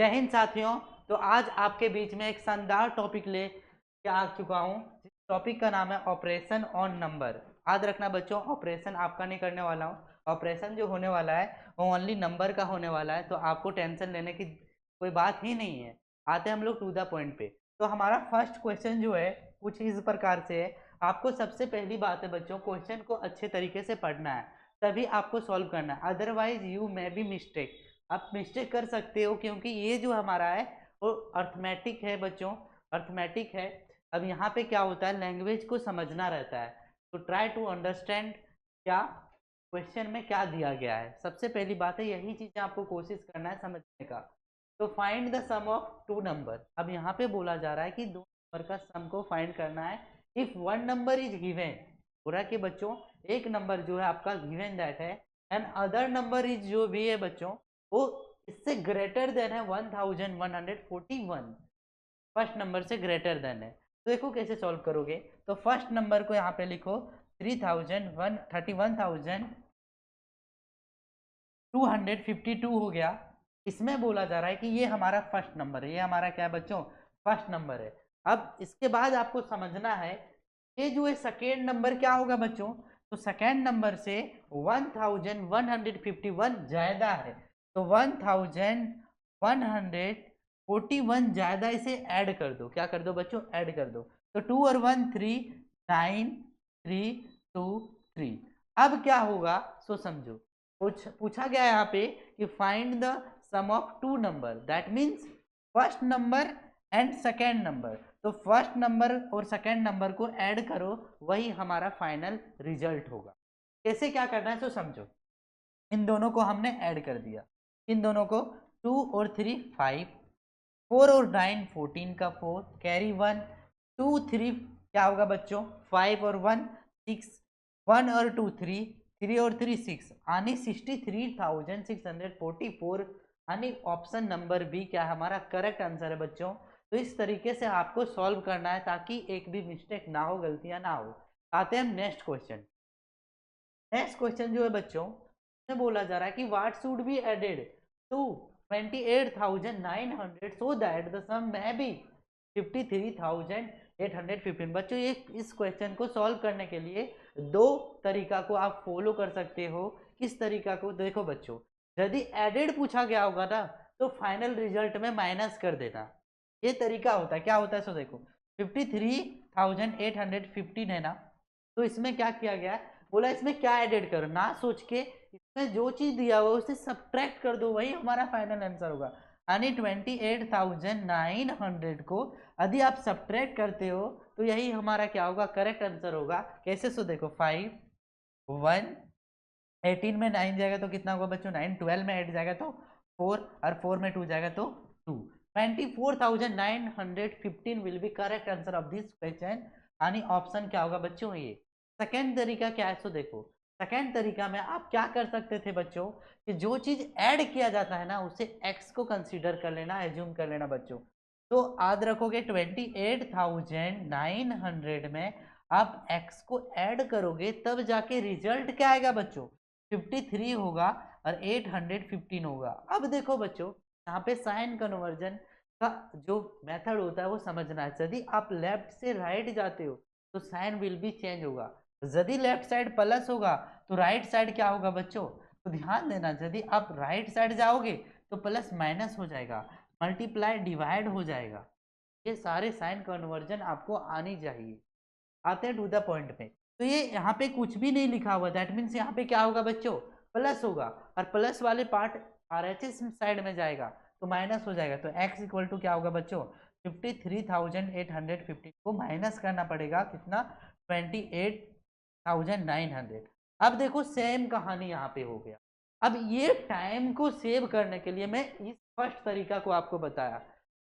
जय हिंद साथियों। तो आज आपके बीच में एक शानदार टॉपिक ले के आ चुका हूँ। जिस टॉपिक का नाम है ऑपरेशन ऑन नंबर। याद रखना बच्चों, ऑपरेशन आपका नहीं करने वाला हूँ। ऑपरेशन जो होने वाला है वो ओनली नंबर का होने वाला है, तो आपको टेंशन लेने की कोई बात ही नहीं है। आते हैं हम लोग टू द पॉइंट पे। तो हमारा फर्स्ट क्वेश्चन जो है कुछ इस प्रकार से है। आपको सबसे पहली बात है बच्चों, क्वेश्चन को अच्छे तरीके से पढ़ना है, तभी आपको सॉल्व करना है। Otherwise you may be mistake, आप मिस्टेक कर सकते हो, क्योंकि ये जो हमारा है वो अर्थमेटिक है बच्चों, अर्थमेटिक है। अब यहाँ पे क्या होता है, लैंग्वेज को समझना रहता है। तो ट्राई टू अंडरस्टैंड क्या क्वेश्चन में क्या दिया गया है। सबसे पहली बात है यही चीजें आपको कोशिश करना है समझने का। तो find the sum of two number. अब यहाँ पे बोला जा रहा है कि दो नंबर का सम को फाइंड करना है। If one number is given, पूरा कि बच्चों एक नंबर जो है आपका गिवन दैट है, एंड अदर नंबर इज जो भी है बच्चों वो इससे ग्रेटर देन है 1141। फर्स्ट नंबर से ग्रेटर देन है। तो देखो कैसे सॉल्व करोगे। तो फर्स्ट नंबर को यहाँ पे लिखो 3152 हो गया। इसमें बोला जा रहा है कि ये हमारा फर्स्ट नंबर है, ये हमारा क्या है बच्चों, फर्स्ट नंबर है। अब इसके बाद आपको समझना है ये जो है सेकेंड नंबर क्या होगा बच्चों। तो सेकेंड नंबर से 1151 ज्यादा है, तो 1141 ज्यादा, इसे ऐड कर दो। क्या कर दो बच्चों, ऐड कर दो। तो 2 और 1 3, 9 3 2 3। अब क्या होगा सो समझो। पूछा गया यहाँ पे कि find the sum of two number, that means first number and second number. तो फर्स्ट नंबर और सेकेंड नंबर को ऐड करो, वही हमारा फाइनल रिजल्ट होगा। कैसे क्या करना है तो समझो। इन दोनों को हमने ऐड कर दिया, इन दोनों को 2 और 3 5, 4 और 9 14 का 4 कैरी 1, 2 3 क्या होगा बच्चों 5 और 1 6, 1 और 2 3, 3 और 3 6, यानी 63,644, यानी ऑप्शन नंबर बी क्या हमारा करेक्ट आंसर है बच्चों। तो इस तरीके से आपको सॉल्व करना है ताकि एक भी मिस्टेक ना हो, गलतियां ना हो। आते हैं हम नेक्स्ट क्वेश्चन। नेक्स्ट क्वेश्चन जो है बच्चों में बोला जा रहा है कि what should be added to 28,900 so that the sum may be 53,815। बच्चों ये इस क्वेश्चन को सॉल्व करने के लिए दो तरीका को आप फॉलो कर सकते हो। किस तरीका को, देखो बच्चों, यदि एडेड पूछा गया होगा ना तो फाइनल रिजल्ट में माइनस कर देना, ये तरीका होता है। क्या होता है सो देखो, 53,815 है ना, तो इसमें क्या किया गया है, बोला इसमें क्या एडेड करो, ना सोच के इसमें जो चीज दिया हुआ है उसे सब्ट्रैक्ट कर दो, वही हमारा फाइनल आंसर होगा। यानी 28,900 को यदि आप सब्ट्रैक्ट करते हो तो यही हमारा क्या होगा, करेक्ट आंसर होगा। कैसे सो देखो 5 1, 18 में 9 जाएगा तो कितना होगा बच्चों 9, 12 में 8 जाएगा तो 4, और 4 में 2 जाएगा तो 2। 24,915 will be correct answer of this question, यानी ऑप्शन क्या होगा बच्चों ये। सेकेंड तरीका क्या है सो देखो, सेकेंड तरीका में आप क्या कर सकते थे बच्चों कि जो चीज ऐड किया जाता है ना उसे एक्स को कंसीडर कर लेना, एज्यूम कर लेना बच्चों। तो याद रखोगे 28,900 में आप x को ऐड करोगे तब जाके रिजल्ट क्या आएगा बच्चों, 53 होगा और 815 होगा। अब देखो बच्चों यहाँ पे साइन कन्वर्जन का जो मेथड होता है वो समझना है। यदि आप लेफ्ट से राइट जाते हो तो साइन विल बी चेंज होगा, यदि लेफ्ट साइड प्लस होगा तो राइट साइड क्या होगा बच्चों। तो ध्यान देना, यदि आप राइट साइड जाओगे तो प्लस माइनस हो जाएगा, मल्टीप्लाई डिवाइड हो जाएगा। ये सारे साइन कन्वर्जन आपको आनी चाहिए। आते हैं टू द पॉइंट पे। तो ये यहाँ पे कुछ भी नहीं लिखा हुआ, दैट मीन्स यहाँ पे क्या होगा बच्चों, प्लस होगा, और प्लस वाले पार्ट आरएचएस साइड में जाएगा तो माइनस हो जाएगा। तो x इक्वल टू क्या होगा बच्चों, 53,815 को माइनस करना पड़ेगा कितना, 28,900। अब देखो सेम कहानी यहाँ पे हो गया। अब ये टाइम को सेव करने के लिए मैं इस फर्स्ट तरीका को आपको बताया।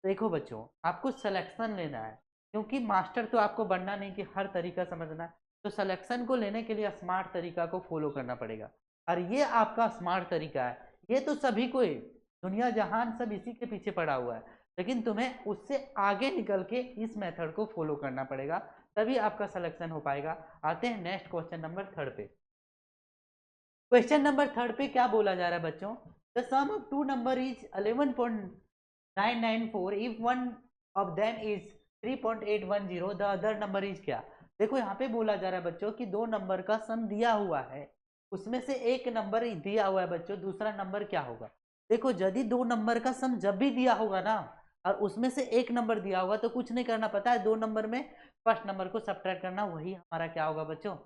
देखो बच्चों आपको सिलेक्शन लेना है, क्योंकि मास्टर तो आपको बनना नहीं कि हर तरीका समझना है। तो सिलेक्शन को लेने के लिए स्मार्ट तरीका को फॉलो करना पड़ेगा, और ये आपका स्मार्ट तरीका है। ये तो सभी को ही, दुनिया जहान सब इसी के पीछे पड़ा हुआ है, लेकिन तुम्हें उससे आगे निकल के इस मेथड को फॉलो करना पड़ेगा, तभी आपका सिलेक्शन हो पाएगा। आते हैं नेक्स्ट क्वेश्चन नंबर थर्ड पे। क्वेश्चन नंबर थर्ड पे क्या बोला जा रहा है बच्चों, the sum of two number is 11. 994 if one of them is 3.810 the other number is क्या। देखो यहाँ पे बोला जा रहा है बच्चों कि दो नंबर का सम दिया हुआ है, उसमें से एक नंबर दिया हुआ है बच्चों, दूसरा नंबर क्या होगा। देखो यदि दो नंबर का सम जब भी दिया होगा ना और उसमें से एक नंबर दिया होगा तो कुछ नहीं करना, पता है दो नंबर में फर्स्ट नंबर को सब्ट्रैक्ट करना, वही हमारा क्या होगा बच्चों,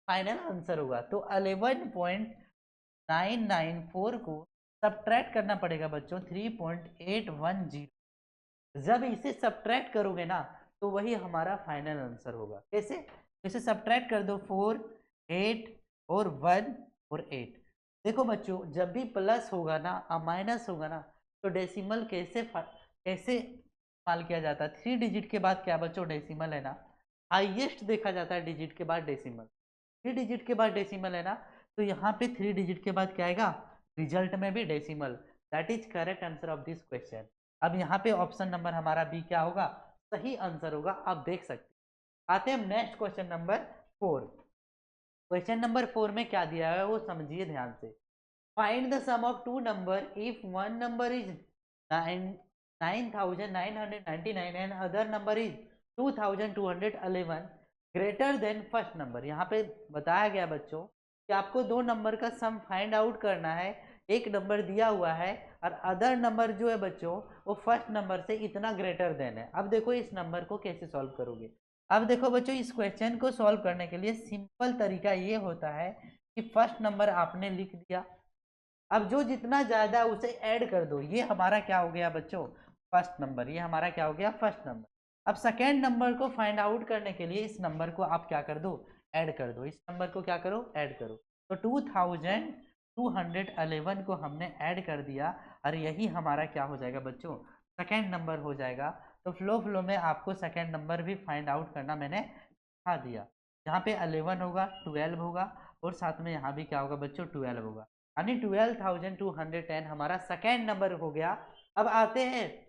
फाइनल आंसर होगा। तो 11.994 को सब्ट्रैक्ट करना पड़ेगा बच्चों 3.810। जब इसे सब्ट्रैक्ट करोगे ना तो वही हमारा फाइनल आंसर होगा। कैसे, इसे सब्ट्रैक्ट कर दो 4, 8 और 1 और 8। देखो बच्चों जब भी प्लस होगा ना और माइनस होगा ना तो डेसिमल कैसे इस्तेमाल किया जाता है। 3 डिजिट के बाद क्या बच्चों, डेसिमल है ना, हाईएस्ट देखा जाता है डिजिट के बाद डेसिमल। 3 डिजिट के बाद डेसिमल है ना, तो यहाँ पे 3 डिजिट के बाद क्या आएगा, रिजल्ट में भी decimal. That is correct answer of this question. अब यहाँ पे ऑप्शन नंबर हमारा बी क्या होगा, सही आंसर होगा, आप देख सकते हैं। आते हैं हम next question number 4। Question number 4 में क्या दिया है वो समझिए ध्यान से। Find the sum of two number if one number is 9999 and other number is 2211 greater than first number. यहाँ पे बताया गया बच्चों कि आपको दो नंबर का सम फाइंड आउट करना है, एक नंबर दिया हुआ है और अदर नंबर जो है बच्चों वो फर्स्ट नंबर से इतना ग्रेटर देन है। अब देखो इस नंबर को कैसे सॉल्व करोगे। अब देखो बच्चों इस क्वेश्चन को सॉल्व करने के लिए सिंपल तरीका ये होता है कि फर्स्ट नंबर आपने लिख दिया, अब जो जितना ज्यादा उसे ऐड कर दो, ये हमारा क्या हो गया बच्चों, फर्स्ट नंबर, ये हमारा क्या हो गया फर्स्ट नंबर। अब सेकेंड नंबर को फाइंड आउट करने के लिए इस नंबर को आप क्या कर दो, ऐड कर दो, इस नंबर को क्या करो, ऐड करो। तो 2211 को हमने ऐड कर दिया और यही हमारा क्या हो जाएगा बच्चों, सेकेंड नंबर हो जाएगा। तो फ्लो में आपको सेकेंड नंबर भी फाइंड आउट करना मैंने सिखा दिया। यहाँ पे 11 होगा, 12 होगा और साथ में यहाँ भी क्या होगा बच्चों, 12 होगा, यानी 12,210 हमारा सेकेंड नंबर हो गया। अब आते हैं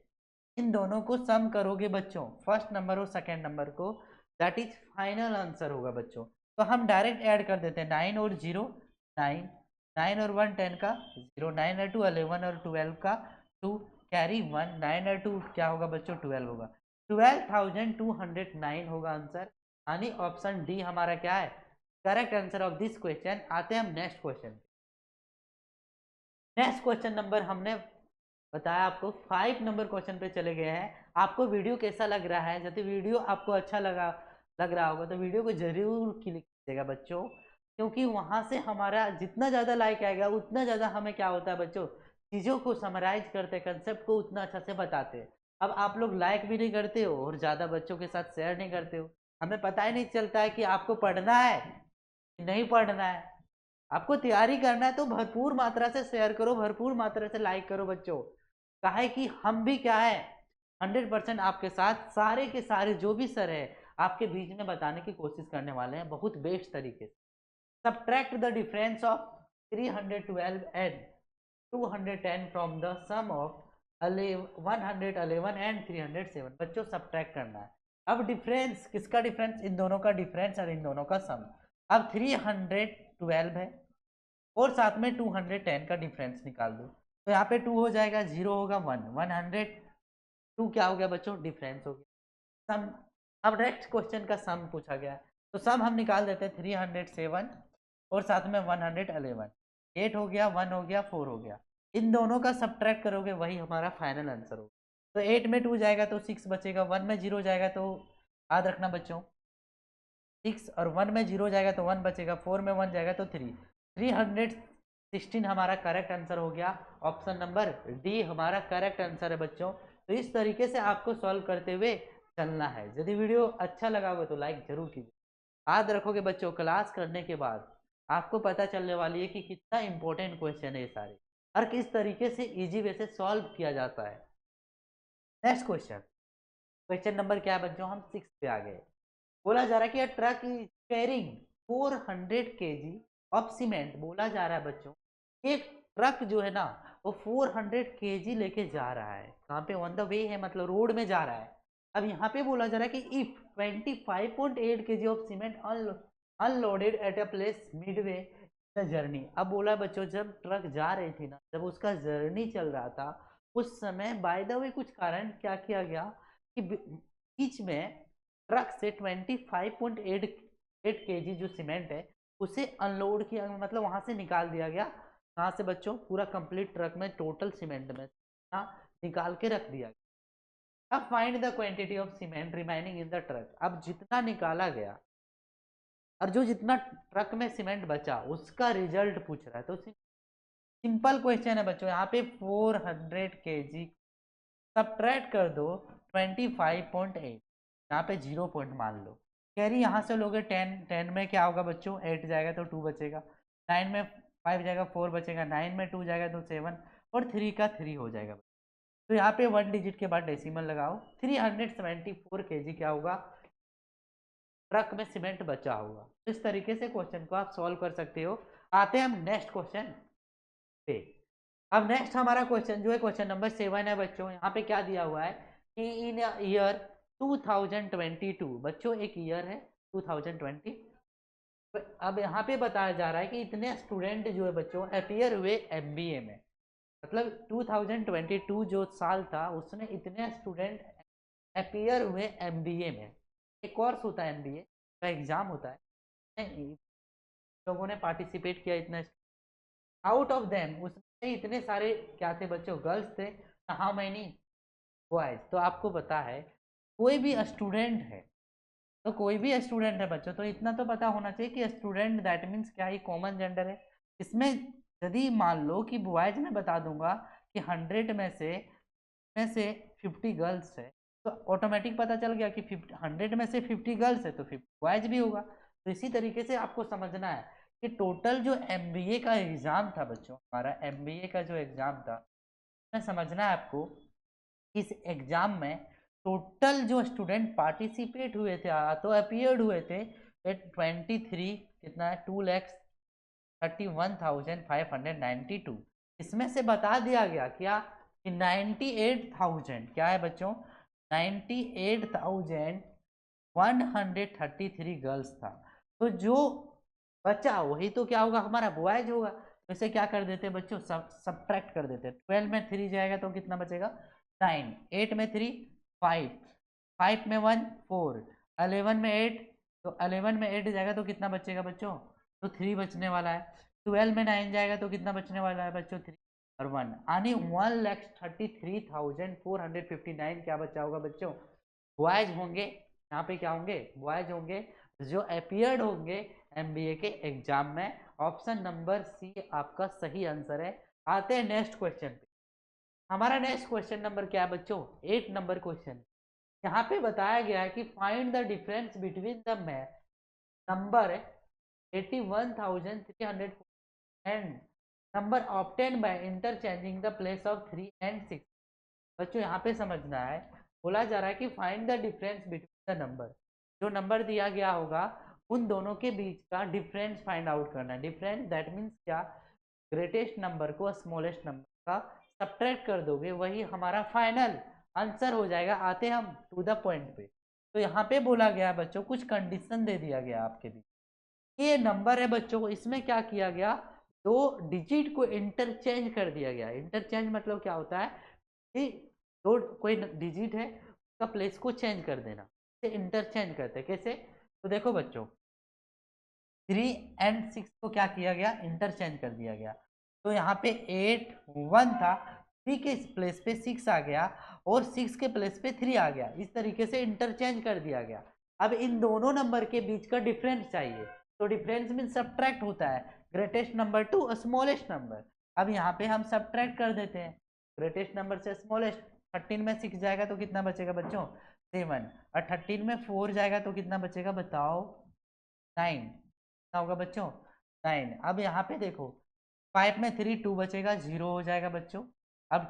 इन दोनों को सम करोगे बच्चों, फर्स्ट नंबर और सेकेंड नंबर को, दैट इज फाइनल आंसर होगा बच्चों। तो हम डायरेक्ट ऐड कर देते हैं 9 और 0 9, 9 और 1 10 का 0, 9 और 2 11 और 12 का 2 कैरी 1, 9 और 2 क्या होगा बच्चों, 12 होगा, 12,209 होगा आंसर, यानी ऑप्शन डी हमारा क्या है correct answer of this question. आते हैं हम next question. Next question number हमने बताया आपको 5 नंबर क्वेश्चन पे चले गए हैं। आपको वीडियो कैसा लग रहा है, यदि वीडियो आपको अच्छा लग रहा होगा तो वीडियो को जरूर क्लिक कीजिएगा बच्चों, क्योंकि वहां से हमारा जितना ज़्यादा लाइक आएगा उतना ज़्यादा हमें क्या होता है बच्चों, चीज़ों को समराइज करते, कंसेप्ट को उतना अच्छा से बताते हैं। अब आप लोग लाइक भी नहीं करते हो और ज़्यादा बच्चों के साथ शेयर नहीं करते हो, हमें पता ही नहीं चलता है कि आपको पढ़ना है कि नहीं पढ़ना है। आपको तैयारी करना है तो भरपूर मात्रा से शेयर करो, भरपूर मात्रा से लाइक करो बच्चों, काहे कि हम भी क्या है 100% आपके साथ सारे के सारे जो भी सर है आपके बीच में बताने की कोशिश करने वाले हैं बहुत बेस्ट तरीके से। Subtract the difference of 312 and 210 from the sum of 111 and 307। बच्चों सब्ट्रैक्ट करना है। अब डिफरेंस किसका डिफरेंस, इन दोनों का डिफरेंस और इन दोनों का सम। अब 312 है और साथ में 210 का डिफरेंस निकाल दो, तो यहाँ पे 2 हो जाएगा, 0 होगा 1, 102 क्या हो गया बच्चों, डिफरेंस हो गया। सम, अब नेक्स्ट क्वेश्चन का सम पूछा गया तो सम हम निकाल देते हैं 307 और साथ में 111, 8 हो गया, 1 हो गया, 4 हो गया, इन दोनों का सब्ट्रैक्ट करोगे वही हमारा फाइनल आंसर होगा। तो 8 में 2 जाएगा तो 6 बचेगा, 1 में 0 जाएगा तो याद रखना बच्चों 6 और 1 में 0 जाएगा तो 1 बचेगा, 4 में 1 जाएगा तो 3, 316 हमारा करेक्ट आंसर हो गया। ऑप्शन नंबर डी हमारा करेक्ट आंसर है बच्चों। तो इस तरीके से आपको सॉल्व करते हुए चलना है। यदि वीडियो अच्छा लगा होगा तो लाइक जरूर कीजिए। याद रखोगे बच्चों क्लास करने के बाद आपको पता चलने वाली है कि कितना इंपॉर्टेंट क्वेश्चन है ये सारे और किस तरीके से इजी वे से सॉल्व किया जाता है। नेक्स्ट क्वेश्चन, क्वेश्चन नंबर क्या है बच्चों, हम 6 पे आ गए। बोला जा रहा है कि truck is carrying 400 kg of cement. बोला जा रहा है बच्चों एक ट्रक जो है ना वो 400 kg लेके जा रहा है, कहाँ पे, ऑन द वे है, मतलब रोड में जा रहा है। अब यहाँ पे बोला जा रहा है कि if 25.8 kg of cement unloaded at a place Midway the journey. अब बोला बच्चों जब ट्रक जा रही थी ना, जब उसका जर्नी चल रहा था उस समय बाय द वे कुछ कारण क्या किया गया कि बीच में ट्रक से 25.8 kg जो सीमेंट है उसे अनलोड किया, मतलब वहां से निकाल दिया गया। कहाँ से बच्चों? पूरा कंप्लीट ट्रक में टोटल सीमेंट में निकाल के रख दिया गया। अब find the quantity of cement remaining in the truck. अब जितना निकाला गया और जो जितना ट्रक में सीमेंट बचा उसका रिजल्ट पूछ रहा है। तो सिंपल क्वेश्चन है बच्चों, यहाँ पे 400 kg सब्ट्रैक्ट कर दो 25.8, यहाँ पे 0 पॉइंट मान लो। कह रही यहाँ से लोगे 10 में क्या होगा बच्चों? 8 जाएगा तो 2 बचेगा, 9 में 5 जाएगा 4 बचेगा, 9 में 2 जाएगा तो 7 और 3 का 3 हो जाएगा। तो यहाँ पे 1 डिजिट के बाद डेसिमल लगाओ। 374 kg क्या होगा? ट्रक में सीमेंट बचा होगा। इस तरीके से क्वेश्चन को आप सॉल्व कर सकते हो। आते हैं हम नेक्स्ट क्वेश्चन पे। अब नेक्स्ट हमारा क्वेश्चन जो है क्वेश्चन नंबर 7 है बच्चों। यहाँ पे क्या दिया हुआ है कि इन ईयर 2022, बच्चों एक ईयर है 2020। अब यहाँ पे बताया जा रहा है कि इतने स्टूडेंट जो है बच्चों अपीयर हुए एमबीए में, मतलब 2022 जो साल था उसमें इतने स्टूडेंट अपीयर हुए एमबीए में। एक कोर्स होता है एमबीए का, एग्जाम होता है, लोगों ने पार्टिसिपेट किया इतना। आउट ऑफ देम उसमें इतने सारे क्या थे बच्चों? गर्ल्स थे। How many boys? तो आपको पता है कोई भी स्टूडेंट है तो कोई भी स्टूडेंट है बच्चों, तो इतना तो पता होना चाहिए कि स्टूडेंट दैट मीन्स क्या ही कॉमन जेंडर है। इसमें यदि मान लो कि बॉयज में बता दूंगा कि 100 में से 50 गर्ल्स है, तो ऑटोमेटिक पता चल गया कि 100 में से 50 गर्ल्स है तो 50 बॉयज भी होगा। तो इसी तरीके से आपको समझना है कि टोटल जो एमबीए का एग्जाम था बच्चों, हमारा एमबीए का जो एग्जाम था, समझना है आपको इस एग्जाम में टोटल जो स्टूडेंट पार्टिसिपेट हुए थे तो अपीयर्ड हुए थे 23 कितना है 2,31,592। इसमें से बता दिया गया क्या कि 98,000 क्या है बच्चों? 98,133 गर्ल्स था। तो जो बचा वही तो क्या होगा? हमारा बॉयज होगा। तो इसे क्या कर देते हैं बच्चों? सब्ट्रैक्ट कर देते हैं। 12 में 3 जाएगा तो कितना बचेगा? 9, 8 में 3 5, 5 में 1 4, 11 में 8, तो 11 में 8 जाएगा तो कितना बचेगा बच्चों? तो 3 बचने वाला है। 12 में 9 जाएगा तो कितना बचने वाला है बच्चों? 3 और 1, यानी 1,33,459 क्या बचा होगा बच्चों? बॉयज होंगे। यहाँ पे क्या होंगे? बॉयज होंगे जो अपीयर्ड होंगे एमबीए के एग्जाम में। ऑप्शन नंबर सी आपका सही आंसर है। आते हैं नेक्स्ट क्वेश्चन पे। हमारा नेक्स्ट क्वेश्चन नंबर क्या है बच्चों? 8 नंबर क्वेश्चन। यहाँ पे बताया गया है कि find the difference between the number 81,300 and number obtain by interchanging the place of 3 and 6। बच्चों यहाँ पे समझना है, बोला जा रहा है कि find the difference between the number, जो नंबर दिया गया होगा उन दोनों के बीच का डिफरेंस फाइंड आउट करना है। डिफरेंस दैट मीन्स क्या? ग्रेटेस्ट नंबर को स्मॉलेस्ट नंबर का सब्ट्रैक्ट कर दोगे वही हमारा फाइनल आंसर हो जाएगा। आते हम टू द पॉइंट पे। तो यहाँ पे बोला गया है बच्चों, कुछ कंडीशन दे दिया गया आपके लिए। ये नंबर है बच्चों, इसमें क्या किया गया? दो डिजिट को इंटरचेंज कर दिया गया। इंटरचेंज मतलब क्या होता है कि दो कोई डिजिट है उसका प्लेस को चेंज कर देना, इसे इंटरचेंज करते हैं। कैसे? तो देखो बच्चों 3 and 6 को क्या किया गया? इंटरचेंज कर दिया गया। तो यहाँ पे 8 1 था, 3 के प्लेस पे 6 आ गया और 6 के प्लेस पे 3 आ गया। इस तरीके से इंटरचेंज कर दिया गया। अब इन दोनों नंबर के बीच का डिफरेंस चाहिए, तो डिफरेंस मीन सब्ट्रैक्ट होता है greatest number two smallest number. अब यहाँ पे हम सब्ट्रैक्ट कर देते हैं ग्रेटेस्ट नंबर से स्मॉलेस्ट। 13 में 6 जाएगा तो कितना बचेगा बच्चों? 7। और 13 में 4 जाएगा तो कितना बचेगा बताओ? 9। कितना होगा बच्चों? 9। अब यहाँ पे देखो 5 में 3 2 बचेगा, 0 हो जाएगा बच्चों। अब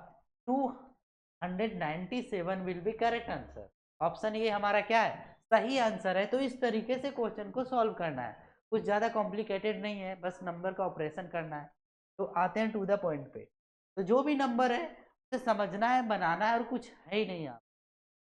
297 will be correct answer. Option ये हमारा क्या है? सही आंसर है। तो इस तरीके से क्वेश्चन को सॉल्व करना है, कुछ ज़्यादा कॉम्प्लिकेटेड नहीं है, बस नंबर का ऑपरेशन करना है। तो आते हैं टू द पॉइंट पे। तो जो भी नंबर है उसे समझना है, बनाना है, और कुछ है ही नहीं। आप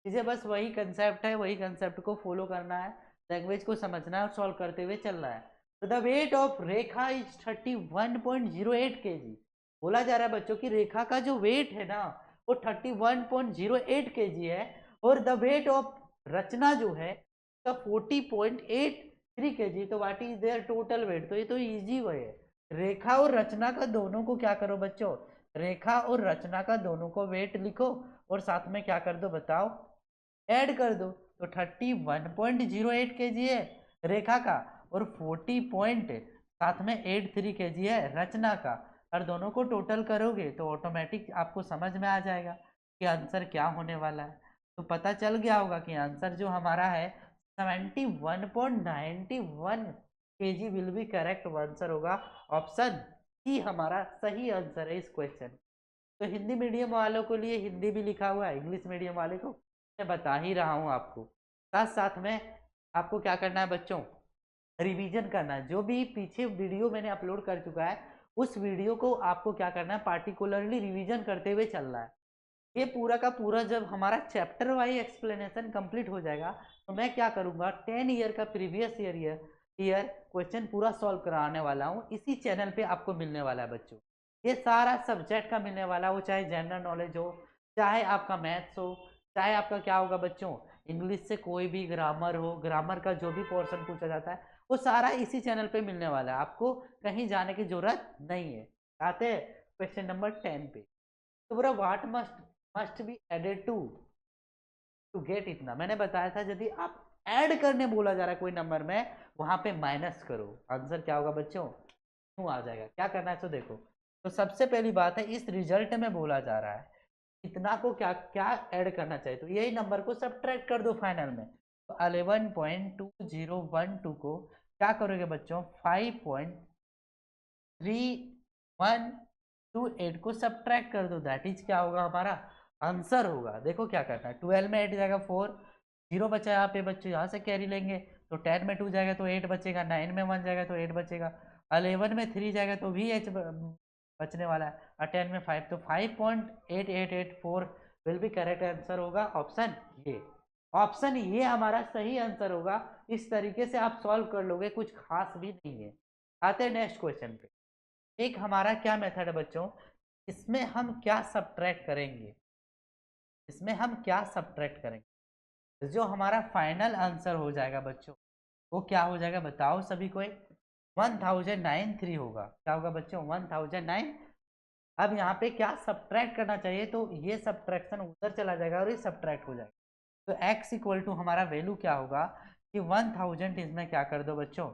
चीज़ें बस वही कंसेप्ट है, वही कंसेप्ट को फॉलो करना है, लैंग्वेज को समझना है और सॉल्व करते हुए चलना है। तो the weight of Rekha is 31.08 kg। बोला जा रहा है बच्चों की रेखा का जो वेट है ना वो 31.08 kg है, और द वेट ऑफ रचना जो है 40.83 kg। तो what is their total weight? तो ये तो इजी वे है। रेखा और रचना का दोनों को क्या करो बच्चों, रेखा और रचना का दोनों को वेट लिखो, और साथ में क्या कर दो बताओ, ऐड कर दो। तो 31.08 kg है रेखा का, और 40.83 kg है रचना का, और दोनों को टोटल करोगे तो ऑटोमेटिक आपको समझ में आ जाएगा कि आंसर क्या होने वाला है। तो पता चल गया होगा कि आंसर जो हमारा है 71.91 kg will be correct answer होगा। ऑप्शन सी हमारा सही आंसर है इस क्वेश्चन। तो हिंदी मीडियम वालों के लिए हिंदी भी लिखा हुआ है, इंग्लिश मीडियम वाले को मैं बता ही रहा हूँ आपको। साथ साथ में आपको क्या करना है बच्चों, रिवीजन करना है। जो भी पीछे वीडियो मैंने अपलोड कर चुका है उस वीडियो को आपको क्या करना है, पार्टिकुलरली रिवीजन करते हुए चलना है। ये पूरा का पूरा जब हमारा चैप्टर वाइज एक्सप्लेनेशन कंप्लीट हो जाएगा तो मैं क्या करूंगा, 10 ईयर का प्रीवियस ईयर क्वेश्चन पूरा सॉल्व कराने वाला हूँ, इसी चैनल पे आपको मिलने वाला है बच्चों। ये सारा सब्जेक्ट का मिलने वाला, वो चाहे जनरल नॉलेज हो, चाहे आपका मैथ्स हो, चाहे आपका क्या होगा बच्चों, इंग्लिश से कोई भी ग्रामर हो, ग्रामर का जो भी पोर्शन पूछा जाता है वो सारा इसी चैनल पे मिलने वाला है। आपको कहीं जाने की जरूरत नहीं है। आते हैं क्वेश्चन नंबर 10 पे। तो बोला what must be added to get इतना। मैंने बताया था यदि आप ऐड करने बोला जा रहा है कोई नंबर में, वहां पे माइनस करो, आंसर क्या होगा बच्चों, क्यों आ जाएगा। क्या करना है तो देखो, तो सबसे पहली बात है इस रिजल्ट में बोला जा रहा है इतना को क्या क्या ऐड करना चाहिए, तो यही नंबर को सब्ट्रैक्ट कर दो फाइनल में। तो 11.2012 को क्या करोगे बच्चों, 5.3128 को सब्ट्रैक्ट कर दो, दैट इज क्या होगा हमारा आंसर होगा। देखो क्या करना है, 12 में 8 जाएगा 4, 0 बचा यहाँ पे बच्चों, यहाँ से कैरी लेंगे तो 10 में 2 जाएगा तो 8 बचेगा, 9 में 1 जाएगा तो 8 बचेगा, 11 में 3 जाएगा तो भी 8 बचने वाला है, और 10 में 5, तो 5.8884 विल बी करेक्ट आंसर होगा ऑप्शन ये। ऑप्शन ये हमारा सही आंसर होगा। इस तरीके से आप सॉल्व कर लोगे, कुछ खास भी नहीं है। आते हैं नेक्स्ट क्वेश्चन पे। एक हमारा क्या मेथड है बच्चों, इसमें हम क्या सब्ट्रैक्ट करेंगे, इसमें हम क्या सब्ट्रैक्ट करेंगे, जो हमारा फाइनल आंसर हो जाएगा बच्चों वो क्या हो जाएगा बताओ सभी को, 1093 होगा। क्या होगा बच्चों, 1009। अब यहाँ पे क्या सब्ट्रैक्ट करना चाहिए, तो ये सब्ट्रैक्शन उधर चला जाएगा और ये सब्ट्रैक्ट हो जाएगा। तो x इक्वल टू हमारा वैल्यू क्या होगा कि 1000 इसमें क्या कर दो बच्चों,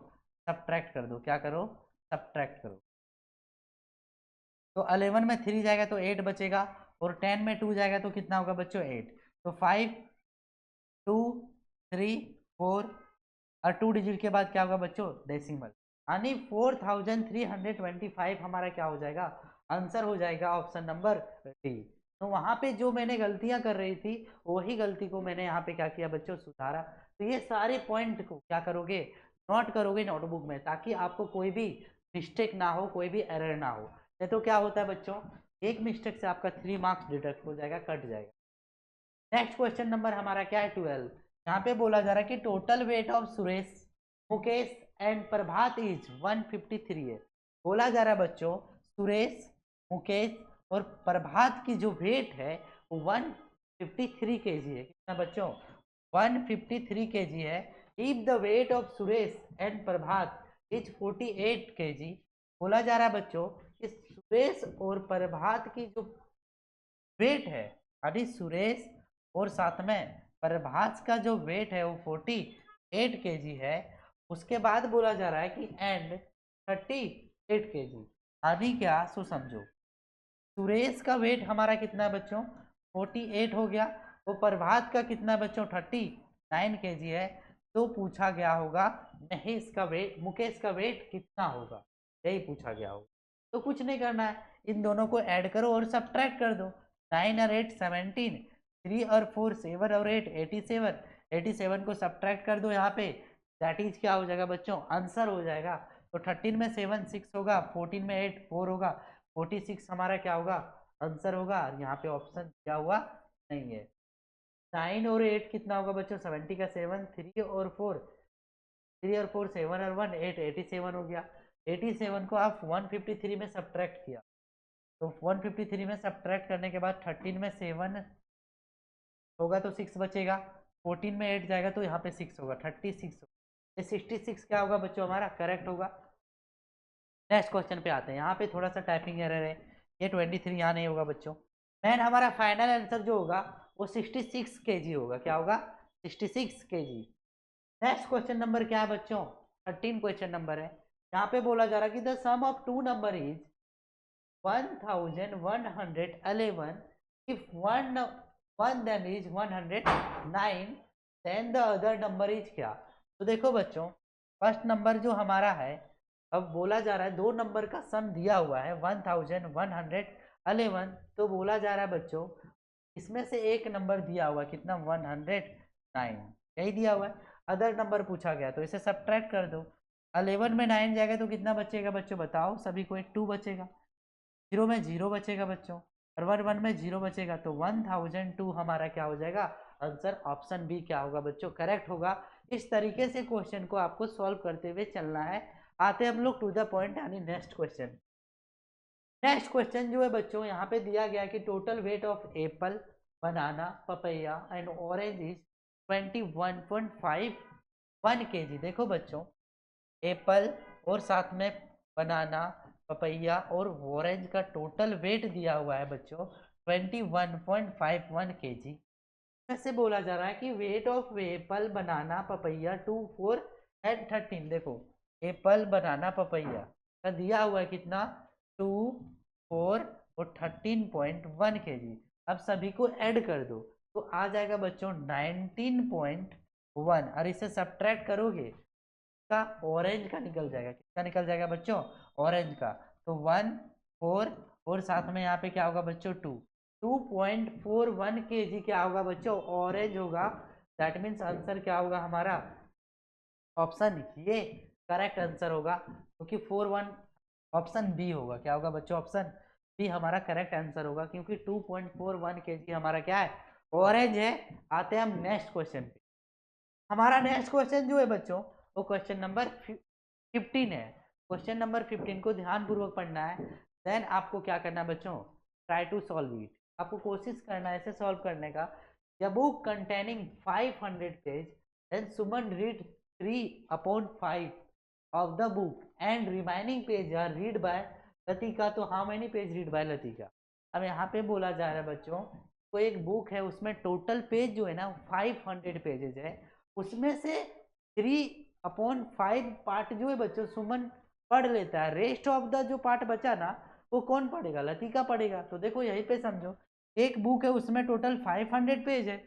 सब्ट्रैक्ट कर दो। क्या करो, सब्ट्रैक्ट करो। तो 11 में 3 जाएगा तो 8 बचेगा, और 10 में 2 जाएगा तो कितना होगा बच्चों 8। तो 5 2 3 4, और 2 डिजिट के बाद क्या होगा बच्चों डेसिमल, यानी 4325 हमारा क्या हो जाएगा आंसर हो जाएगा, ऑप्शन नंबर डी। तो वहां पे जो मैंने गलतियां कर रही थी वही गलती को मैंने यहाँ पे क्या किया बच्चों, सुधारा। तो ये सारे पॉइंट को क्या करोगे, नोट करोगे नोटबुक में, ताकि आपको कोई भी मिस्टेक ना हो, कोई भी एरर ना हो। नहीं तो क्या होता है बच्चों, एक मिस्टेक से आपका 3 मार्क्स डिडक्ट हो जाएगा, कट जाएगा। नेक्स्ट क्वेश्चन नंबर हमारा क्या है 12। यहाँ पे बोला जा रहा है कि total weight of Suresh, Mukesh and Prabhat is 153 है। बोला जा रहा है बच्चों सुरेश, मुकेश और प्रभात की जो वेट है वो 153 kg है। कितना बच्चों, 153 kg है। If the weight of Suresh and Prabhat is 48 kg, बोला जा रहा है बच्चों कि सुरेश और प्रभात की जो वेट है, यानी सुरेश और साथ में प्रभास का जो वेट है वो 48 kg है। उसके बाद बोला जा रहा है कि एंड 38 kg, यानी क्या सो समझो, सुरेश का वेट हमारा कितना है बच्चों 48 हो गया, वो प्रभात का कितना है बच्चों 39 kg है। तो पूछा गया होगा महेश का वेट, मुकेश का वेट कितना होगा, यही पूछा गया होगा। तो कुछ नहीं करना है, इन दोनों को ऐड करो और सब्ट्रैक्ट कर दो। 9 और 8 17, 3 और 4 7 और 8 87, 87 को सब्ट्रैक्ट कर दो यहाँ पे, दैट इज क्या हो जाएगा बच्चों आंसर हो जाएगा। तो 13 में 7 6 होगा, 14 में 8 4 होगा, 46 हमारा क्या होगा आंसर होगा। यहाँ पे ऑप्शन दिया हुआ नहीं है। 9 और 8 कितना होगा बच्चों, 70 का 7, 3 और 4, 3 और 4 7 और 1 8, 87 हो गया। 87 को आप 153 में सब्ट्रैक्ट किया तो 153 में सब्ट्रैक्ट करने के बाद 13 में 7 होगा तो 6 बचेगा, 14 में 8 जाएगा तो यहाँ पे 6 होगा, 36 होगा। ये 66 क्या होगा बच्चों हमारा करेक्ट होगा। नेक्स्ट क्वेश्चन पे आते हैं, यहाँ पे थोड़ा सा टाइपिंग एरर है, ये 23 यहाँ नहीं होगा बच्चों। मैन हमारा फाइनल आंसर जो होगा वो 66 kg होगा, क्या होगा 66 kg। नेक्स्ट क्वेश्चन नंबर क्या है बच्चों, 13 क्वेश्चन नंबर है। यहाँ पे बोला जा रहा है कि the sum of two number is 1111 if one them is 109 then the other number is क्या। तो देखो बच्चों फर्स्ट नंबर जो हमारा है, अब बोला जा रहा है दो नंबर का सम दिया हुआ है 1111, तो बोला जा रहा है बच्चों इसमें से एक नंबर दिया हुआ है कितना 109, यही दिया हुआ है। अदर नंबर पूछा गया तो इसे सब्ट्रैक्ट कर दो, 11 में 9 जाएगा तो कितना बचेगा बच्चों बताओ सभी को, एक 2 बचेगा, 0 में 0 बचेगा बच्चों, और 1 में 0 बचेगा तो 1002 हमारा क्या हो जाएगा आंसर, ऑप्शन बी क्या होगा बच्चों करेक्ट होगा। इस तरीके से क्वेश्चन को आपको सॉल्व करते हुए चलना है। आते हम लोग टू द पॉइंट यानी नेक्स्ट क्वेश्चन। नेक्स्ट क्वेश्चन जो है बच्चों यहाँ पे दिया गया कि total weight of Apple, banana, papaya and orange is 21.51 kg। देखो बच्चों एप्पल और साथ में बनाना, पपैया और ऑरेंज का टोटल वेट दिया हुआ है बच्चों 21.51 kg। ऐसे बोला जा रहा है कि weight of Apple, banana, papaya 2, 4 and 13। देखो एप्पल, बनाना, पपैया का दिया हुआ है कितना 2, 4 और 13.1 kg। अब सभी को ऐड कर दो तो आ जाएगा बच्चों 19.1, और इसे सब्ट्रैक्ट करोगे का ऑरेंज का निकल जाएगा, किसका निकल जाएगा बच्चों ऑरेंज का, तो 1, 4 और साथ में यहाँ पे क्या होगा बच्चों 2.41 kg क्या होगा बच्चों ऑरेंज होगा। दैट मीन्स आंसर क्या होगा हमारा ऑप्शन ये करेक्ट आंसर होगा, क्योंकि 41 ऑप्शन बी होगा, क्या होगा बच्चों ऑप्शन बी हमारा करेक्ट आंसर होगा, क्योंकि 2.41 kg हमारा क्या है ऑरेंज है। आते हैं हम नेक्स्ट क्वेश्चन पे। हमारा नेक्स्ट क्वेश्चन जो है बच्चों वो क्वेश्चन नंबर 15 है। क्वेश्चन नंबर 15 को ध्यानपूर्वक पढ़ना है, देन आपको क्या करना है बच्चों ट्राई टू सॉल्व इट। आपको कोशिश करना है इसे सॉल्व करने का। The book containing 500 page, then Suman read 3/5 of the book and remaining page are read by Latika. तो how many page read by Latika. अब यहाँ पे बोला जा रहा है बच्चों कोई एक बुक है उसमें टोटल पेज जो है ना 500 पेजेज है, उसमें से 3/5 पार्ट जो है बच्चों सुमन पढ़ लेता है, रेस्ट ऑफ द जो पार्ट बचा ना वो कौन पढ़ेगा लतिका पढ़ेगा। तो देखो यहीं पे समझो एक बुक है उसमें टोटल 500 पेज है,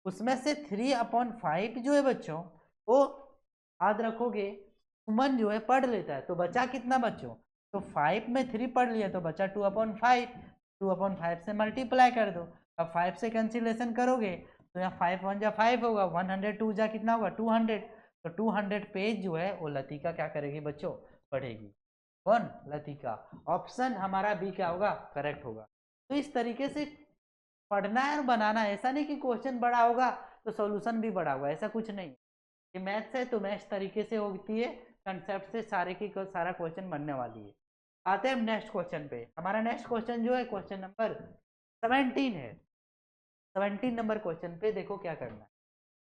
उसमें से 3/5 जो है बच्चों वो याद रखोगे सुमन जो है पढ़ लेता है, तो बचा कितना बच्चों, तो 5 में 3 पढ़ लिया तो बचा 2/5, 2/5 से मल्टीप्लाई कर दो। अब 5 से कैंसिलेशन करोगे तो यहाँ 5 1 जा 5 होगा, 102 जा कितना होगा 200, तो 200 पेज जो है वो लतिका क्या करेगी बच्चों पढ़ेगी। कौन लतिका। ऑप्शन हमारा बी क्या होगा करेक्ट होगा। तो इस तरीके से पढ़ना है और बनाना है, ऐसा नहीं कि क्वेश्चन बड़ा होगा तो सॉल्यूशन भी बड़ा होगा, ऐसा कुछ नहीं। ये मैथ्स है तो मैथ्स तरीके से होती है, कंसेप्ट से सारे की सारा क्वेश्चन बनने वाली है। आते हैं हम नेक्स्ट क्वेश्चन पे। हमारा नेक्स्ट क्वेश्चन जो है क्वेश्चन नंबर 17 है। 17 नंबर क्वेश्चन पे देखो क्या करना है।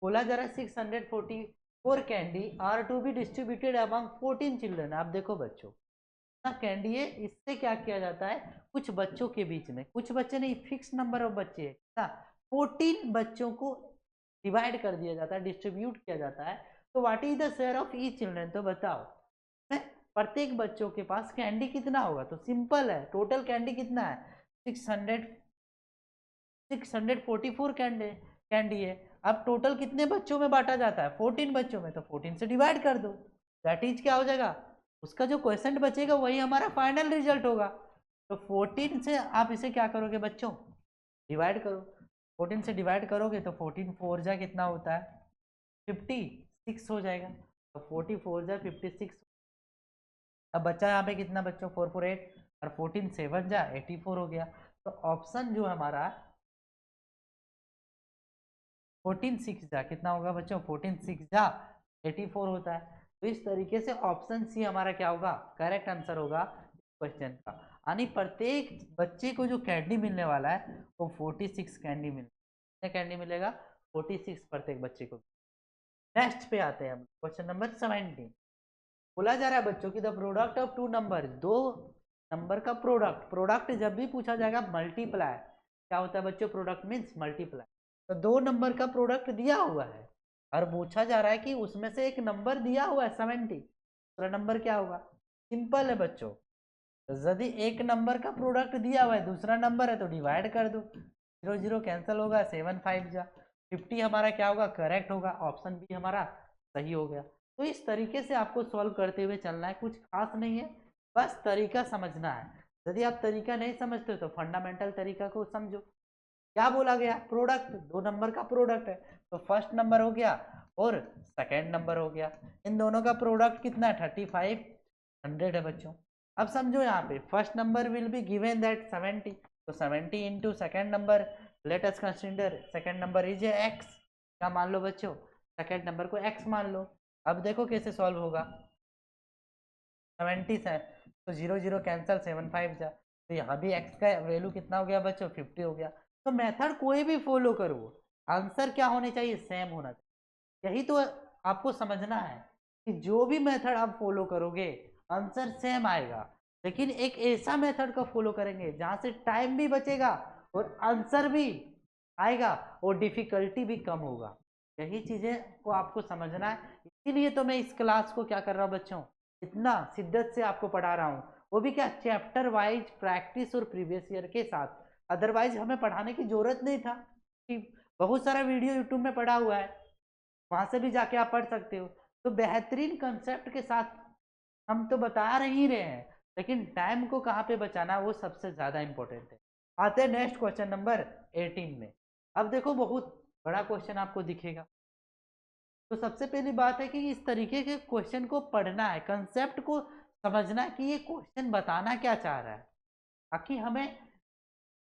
बोला जा रहा है 644 candy are to be distributed among 14 children. आप देखो बच्चों ना कैंडी है, इससे क्या किया जाता है कुछ बच्चों के बीच में, कुछ बच्चे नहीं फिक्स नंबर ऑफ बच्चे है ना, 14 बच्चों को डिवाइड कर दिया जाता है, डिस्ट्रीब्यूट किया जाता है। तो what is the share of each children, तो बताओ प्रत्येक बच्चों के पास कैंडी कितना होगा। तो सिंपल है, टोटल कैंडी कितना है 644 कैंडी है। अब टोटल कितने बच्चों में बांटा जाता है 14 बच्चों में, तो 14 से डिवाइड कर दो, दैट इज क्या हो जाएगा उसका जो क्वेश्चन बचेगा वही हमारा फाइनल रिजल्ट होगा। तो 14 से आप इसे क्या करोगे बच्चों डिवाइड करो, 14 से डिवाइड करोगे तो 14 4 जा कितना होता है 56 हो जाएगा, तो 44 जा 56। अब बच्चा यहाँ पे कितना बच्चों 448 और 14 7 जा 84 हो गया। तो ऑप्शन जो हमारा 14 6 जा कितना होगा बच्चों 14 6 जा 84 होता है। तो इस तरीके से ऑप्शन सी हमारा क्या होगा करेक्ट आंसर होगा। क्वेश्चन का, यानी प्रत्येक बच्चे को जो कैंडी मिलने वाला है वो 46 कैंडी कितने कैंडी मिलेगा? 46 प्रत्येक बच्चे को। नेक्स्ट पे आते हैं हम, क्वेश्चन नंबर 17। बोला जा रहा है बच्चों की the product of two number, दो नंबर का प्रोडक्ट, प्रोडक्ट जब भी पूछा जाएगा मल्टीप्लाई, क्या होता है बच्चों? Product means multiply. तो दो नंबर का प्रोडक्ट दिया हुआ है और पूछा जा रहा है कि उसमें से एक नंबर दिया हुआ है 70, दूसरा नंबर क्या होगा? सिंपल है बच्चों, तो यदि एक नंबर का प्रोडक्ट दिया हुआ है दूसरा नंबर है तो डिवाइड कर दो, 0 0 कैंसिल होगा, 7 5 जा 50 हमारा क्या होगा? करेक्ट होगा, ऑप्शन बी हमारा सही हो गया। तो इस तरीके से आपको सॉल्व करते हुए चलना है, कुछ खास नहीं है, बस तरीका समझना है। यदि आप तरीका नहीं समझते हो तो फंडामेंटल तरीका को समझो। क्या बोला गया? प्रोडक्ट, दो नंबर का प्रोडक्ट है, तो फर्स्ट नंबर हो गया और सेकेंड नंबर हो गया, इन दोनों का प्रोडक्ट कितना है? 3500 है बच्चों। अब समझो यहाँ पे first number will be given that 70, तो 70 into second number, let us consider second number is x, क्या मान लो बच्चों? सेकेंड नंबर को एक्स मान लो। अब देखो कैसे सॉल्व होगा, 70 है तो 0 0 कैंसिल, 7 5 जा, तो यहाँ भी एक्स का वैल्यू कितना हो गया बच्चों? 50 हो गया। तो मेथड कोई भी फॉलो करो, आंसर क्या होने चाहिए? सेम होना चाहिए। यही तो आपको समझना है कि जो भी मेथड आप फॉलो करोगे आंसर सेम आएगा, लेकिन एक ऐसा मेथड का फॉलो करेंगे जहां से टाइम भी बचेगा और आंसर भी आएगा और डिफिकल्टी भी कम होगा। यही चीजें को आपको समझना है, इसीलिए तो मैं इस क्लास को क्या कर रहा हूँ बच्चों, इतना शिद्दत से आपको पढ़ा रहा हूँ, वो भी क्या चैप्टर वाइज प्रैक्टिस और प्रीवियस ईयर के साथ। अदरवाइज हमें पढ़ाने की जरूरत नहीं था, कि बहुत सारा वीडियो यूट्यूब में पड़ा हुआ है, वहां से भी जाके आप पढ़ सकते हो। तो बेहतरीन कंसेप्ट के साथ हम तो बता ही रहे हैं, लेकिन टाइम को कहाँ पे बचाना वो सबसे ज्यादा इंपॉर्टेंट है। आते हैं नेक्स्ट क्वेश्चन नंबर 18 में। अब देखो बहुत बड़ा क्वेश्चन आपको दिखेगा, तो सबसे पहली बात है कि इस तरीके के क्वेश्चन को पढ़ना है, कंसेप्ट को समझना है कि ये क्वेश्चन बताना क्या चाह रहा है, ताकि हमें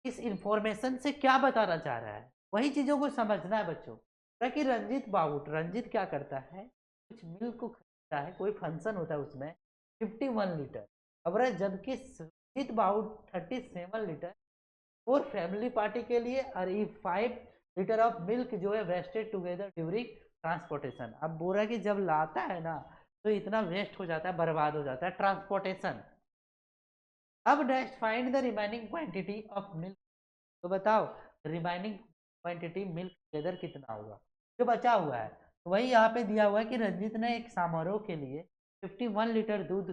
इस इंफॉर्मेशन से क्या बताना चाह रहा है, वही चीजों को समझना है बच्चों। कि रंजीत बाबू, रंजीत क्या करता है, कुछ मिल्क को खरीदता है, कोई फंक्शन होता है उसमें 51 लीटर, अब जबकि रंजीत बाबू 37 लीटर और फैमिली पार्टी के लिए और 5 लीटर ऑफ मिल्क जो है वेस्टेड टुगेदर ड्यूरिंग ट्रांसपोर्टेशन। अब बोल रहा है कि जब लाता है ना तो इतना वेस्ट हो जाता है, बर्बाद हो जाता है ट्रांसपोर्टेशन। अब next find the remaining quantity of milk, तो बताओ रिमाइनिंग क्वांटिटी मिल्क टुगेदर कितना होगा जो बचा हुआ है। तो वही यहाँ पे दिया हुआ है कि रंजीत ने एक समारोह के लिए 51 लीटर दूध